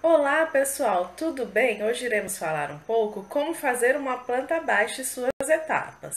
Olá pessoal, tudo bem? Hoje iremos falar um pouco como fazer uma planta baixa e suas etapas.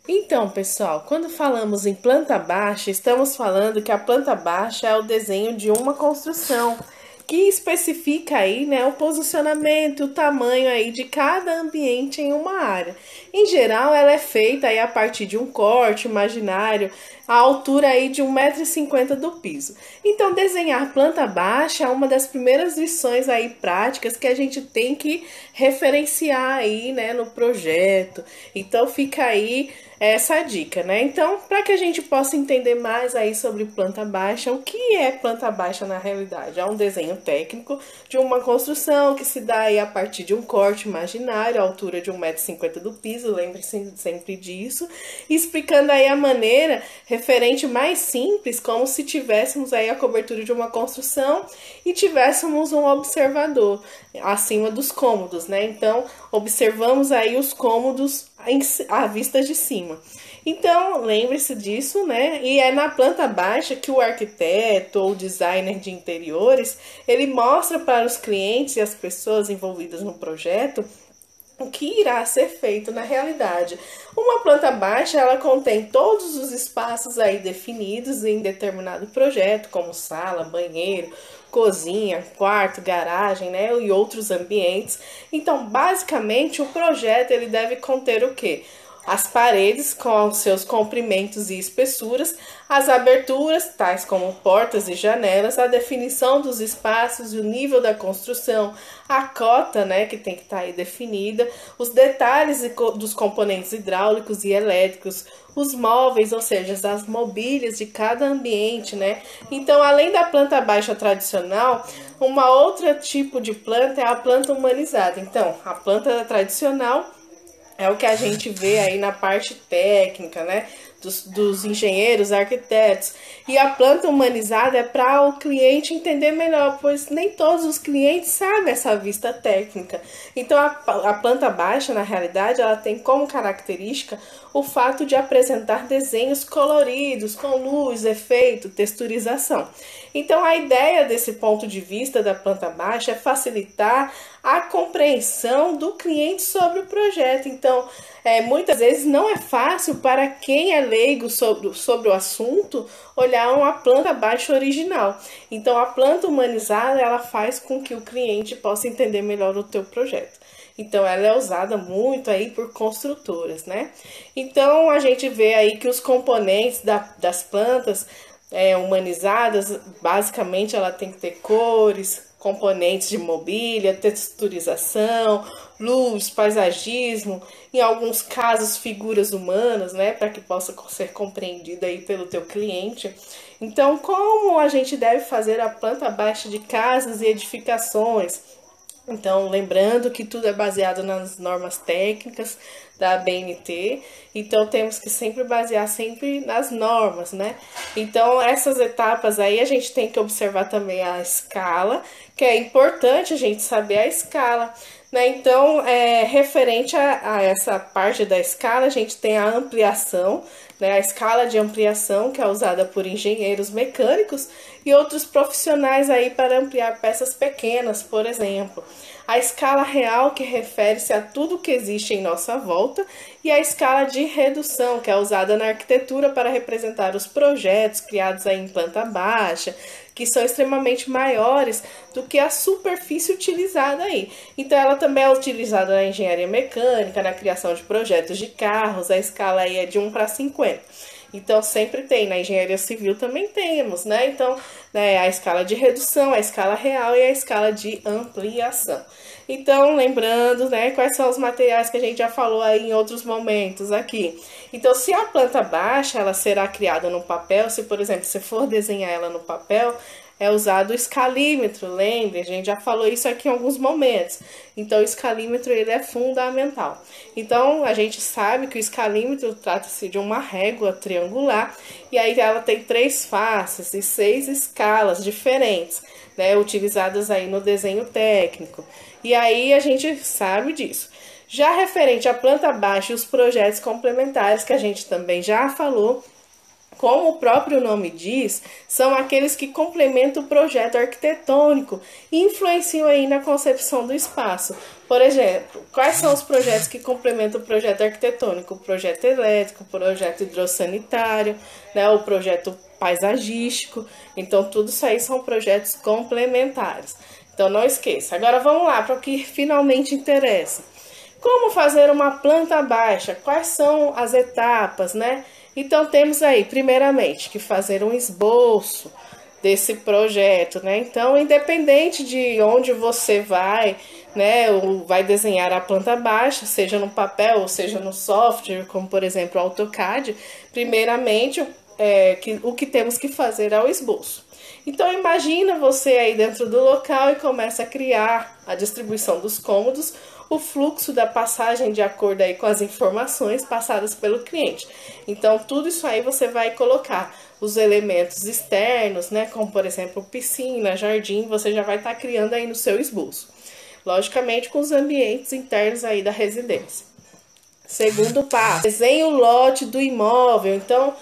Então, pessoal, quando falamos em planta baixa, estamos falando que a planta baixa é o desenho de uma construção que especifica aí, né, o posicionamento, o tamanho aí de cada ambiente em uma área. Em geral, ela é feita aí a partir de um corte imaginário, a altura aí de 1,50 m do piso. Então, desenhar planta baixa é uma das primeiras lições aí práticas que a gente tem que referenciar aí, né, no projeto. Então, fica aí essa dica, né? Então, para que a gente possa entender mais aí sobre planta baixa, o que é planta baixa na realidade? É um desenho técnico de uma construção que se dá aí a partir de um corte imaginário, a altura de 1,50 m do piso, lembre-se sempre disso, explicando aí a maneira referente mais simples, como se tivéssemos aí a cobertura de uma construção e tivéssemos um observador acima dos cômodos, né? Então, observamos aí os cômodos à vista de cima. Então, lembre-se disso, né? E é na planta baixa que o arquiteto ou designer de interiores, ele mostra para os clientes e as pessoas envolvidas no projeto o que irá ser feito na realidade. Uma planta baixa, ela contém todos os espaços aí definidos em determinado projeto, como sala, banheiro, cozinha, quarto, garagem, né, e outros ambientes. Então, basicamente, o projeto ele deve conter o quê? As paredes com os seus comprimentos e espessuras, as aberturas, tais como portas e janelas, a definição dos espaços e o nível da construção, a cota, né, que tem que estar aí definida, os detalhes dos componentes hidráulicos e elétricos, os móveis, ou seja, as mobílias de cada ambiente, né? Então, além da planta baixa tradicional, uma outra tipo de planta é a planta humanizada. Então, a planta tradicional é o que a gente vê aí na parte técnica, né? Dos engenheiros, arquitetos. E a planta humanizada é para o cliente entender melhor, pois nem todos os clientes sabem essa vista técnica. Então, a planta baixa, na realidade, ela tem como característica o fato de apresentar desenhos coloridos, com luz, efeito, texturização. Então, a ideia desse ponto de vista da planta baixa é facilitar a compreensão do cliente sobre o projeto. Então, muitas vezes não é fácil para quem é leigo sobre o assunto olhar uma planta baixa original. Então, a planta humanizada ela faz com que o cliente possa entender melhor o teu projeto. Então, ela é usada muito aí por construtoras, né? Então, a gente vê aí que os componentes das plantas humanizadas, basicamente ela tem que ter cores, componentes de mobília, texturização, luz, paisagismo, em alguns casos figuras humanas, né, para que possa ser compreendida aí pelo teu cliente. Então, como a gente deve fazer a planta baixa de casas e edificações? Então, lembrando que tudo é baseado nas normas técnicas da ABNT, então temos que sempre basear sempre nas normas, né? Então, essas etapas aí a gente tem que observar também a escala, que é importante a gente saber a escala, né? Então, referente a essa parte da escala, a gente tem a ampliação, né? A escala de ampliação, que é usada por engenheiros mecânicos e outros profissionais aí para ampliar peças pequenas, por exemplo. A escala real, que refere-se a tudo que existe em nossa volta, e a escala de redução, que é usada na arquitetura para representar os projetos criados aí em planta baixa, que são extremamente maiores do que a superfície utilizada aí. Então, ela também é utilizada na engenharia mecânica, na criação de projetos de carros, a escala aí é de 1:50. Então, sempre tem, na engenharia civil também temos, né? Então, né, a escala de redução, a escala real e a escala de ampliação. Então, lembrando, né, quais são os materiais que a gente já falou aí em outros momentos aqui. Então, se a planta baixa, ela será criada no papel, se, por exemplo, você for desenhar ela no papel, é usado o escalímetro, lembre, a gente já falou isso aqui em alguns momentos. Então, o escalímetro ele é fundamental. Então, a gente sabe que o escalímetro trata-se de uma régua triangular e aí ela tem 3 faces e 6 escalas diferentes, né, utilizadas aí no desenho técnico. E aí a gente sabe disso. Já referente à planta baixa e os projetos complementares que a gente também já falou, como o próprio nome diz, são aqueles que complementam o projeto arquitetônico e influenciam aí na concepção do espaço. Por exemplo, quais são os projetos que complementam o projeto arquitetônico? O projeto elétrico, o projeto hidrossanitário, né, o projeto paisagístico. Então, tudo isso aí são projetos complementares. Então, não esqueça. Agora, vamos lá para o que finalmente interessa. Como fazer uma planta baixa? Quais são as etapas, né? Então, temos aí, primeiramente, que fazer um esboço desse projeto, né? Então, independente de onde você vai, né, ou vai desenhar a planta baixa, seja no papel ou seja no software, como por exemplo o AutoCAD, primeiramente o que temos que fazer é o esboço. Então, imagina você aí dentro do local e começa a criar a distribuição dos cômodos, o fluxo da passagem de acordo aí com as informações passadas pelo cliente. Então, tudo isso aí você vai colocar os elementos externos, né, como por exemplo piscina, jardim, você já vai estar criando aí no seu esboço. Logicamente com os ambientes internos aí da residência. Segundo passo, desenhe o lote do imóvel. Então,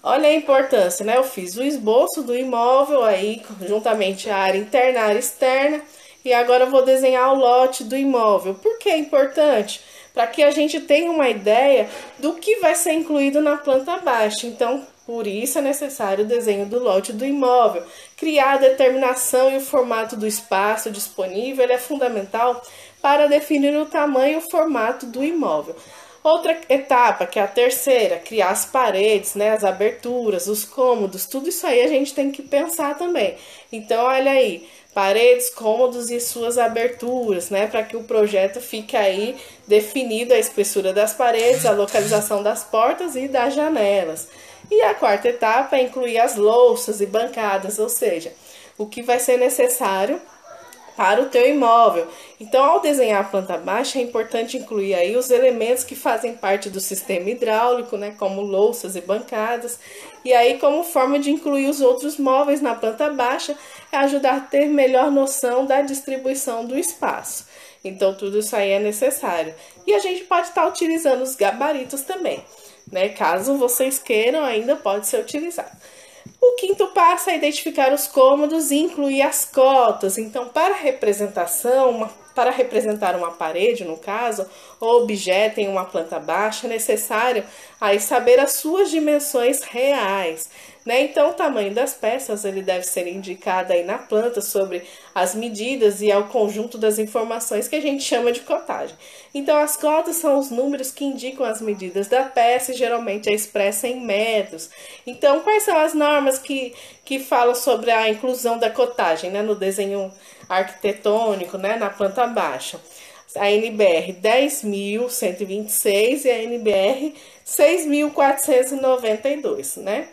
olha a importância, né? Eu fiz o esboço do imóvel aí, juntamente a área interna, a área externa, e agora eu vou desenhar o lote do imóvel. Por que é importante? Para que a gente tenha uma ideia do que vai ser incluído na planta baixa. Então, por isso é necessário o desenho do lote do imóvel. Criar a determinação e o formato do espaço disponível é fundamental para definir o tamanho e o formato do imóvel. Outra etapa, que é a terceira, criar as paredes, né, as aberturas, os cômodos, tudo isso aí a gente tem que pensar também. Então, olha aí, paredes, cômodos e suas aberturas, né, para que o projeto fique aí definido a espessura das paredes, a localização das portas e das janelas. E a quarta etapa é incluir as louças e bancadas, ou seja, o que vai ser necessário para o teu imóvel. Então, ao desenhar a planta baixa, é importante incluir aí os elementos que fazem parte do sistema hidráulico, né, como louças e bancadas. E aí, como forma de incluir os outros móveis na planta baixa, é ajudar a ter melhor noção da distribuição do espaço. Então, tudo isso aí é necessário. E a gente pode estar utilizando os gabaritos também, né? Caso vocês queiram, ainda pode ser utilizado. O quinto passo é identificar os cômodos e incluir as cotas. Então, para representar uma parede, no caso, ou objeto em uma planta baixa, é necessário aí saber as suas dimensões reais, né? Então, o tamanho das peças ele deve ser indicado aí na planta sobre as medidas e ao conjunto das informações que a gente chama de cotagem. Então, as cotas são os números que indicam as medidas da peça e geralmente é expressa em metros. Então, quais são as normas que falam sobre a inclusão da cotagem, né, no desenho arquitetônico, né, na planta baixa? A NBR 10.126 e a NBR 6.492, né?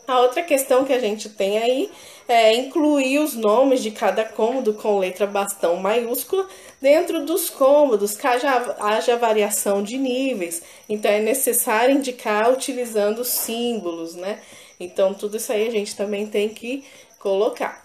A outra questão que a gente tem aí é incluir os nomes de cada cômodo com letra bastão maiúscula dentro dos cômodos, caso haja variação de níveis. Então, é necessário indicar utilizando símbolos, né? Então, tudo isso aí a gente também tem que colocar.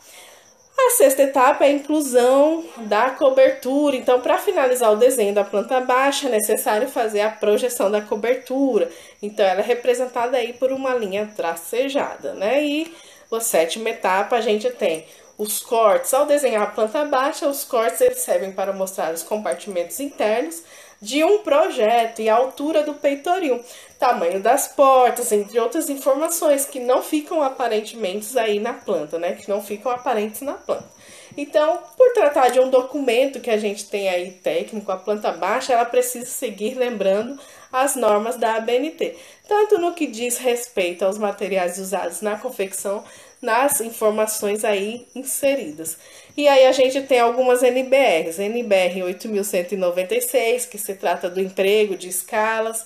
A sexta etapa é a inclusão da cobertura. Então, para finalizar o desenho da planta baixa, é necessário fazer a projeção da cobertura. Então, ela é representada aí por uma linha tracejada, né? E a sétima etapa, a gente tem os cortes. Ao desenhar a planta baixa, os cortes eles servem para mostrar os compartimentos internos de um projeto e a altura do peitoril, tamanho das portas, entre outras informações que não ficam aparentemente aí na planta, né? Que não ficam aparentes na planta. Então, por tratar de um documento que a gente tem aí técnico, a planta baixa, ela precisa seguir lembrando as normas da ABNT, tanto no que diz respeito aos materiais usados na confecção, nas informações aí inseridas. E aí a gente tem algumas NBRs, NBR 8.196, que se trata do emprego de escalas,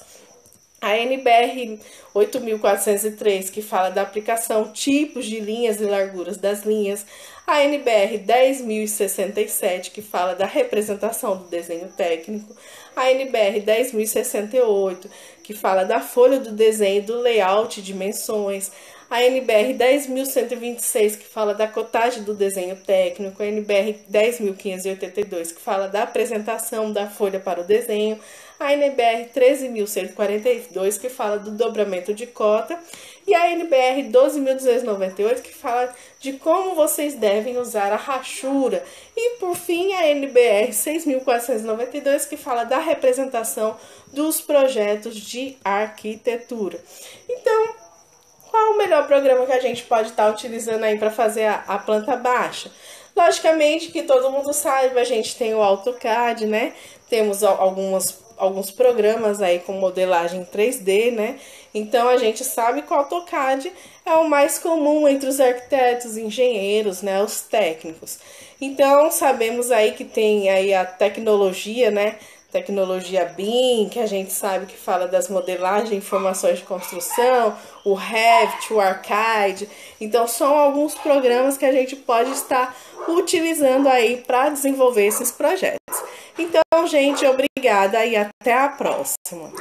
a NBR 8.403, que fala da aplicação, tipos de linhas e larguras das linhas, a NBR 10.067, que fala da representação do desenho técnico, a NBR 10.068, que fala da folha do desenho, do layout, dimensões, a NBR 10.126, que fala da cotagem do desenho técnico, a NBR 10.582, que fala da apresentação da folha para o desenho, a NBR 13.142, que fala do dobramento pagamento de cota, e a NBR 12.298, que fala de como vocês devem usar a rachura, e por fim a NBR 6.492, que fala da representação dos projetos de arquitetura. Então, qual o melhor programa que a gente pode estar utilizando aí para fazer a planta baixa? Logicamente que todo mundo sabe, a gente tem o AutoCAD, né? Temos alguns programas aí com modelagem 3D, né? Então a gente sabe que o AutoCAD é o mais comum entre os arquitetos, engenheiros, né? Os técnicos. Então sabemos aí que tem aí a tecnologia, né? Tecnologia BIM, que a gente sabe que fala das modelagens, informações de construção, o Revit, o Arcade. Então, são alguns programas que a gente pode estar utilizando aí para desenvolver esses projetos. Então, gente, obrigada e até a próxima.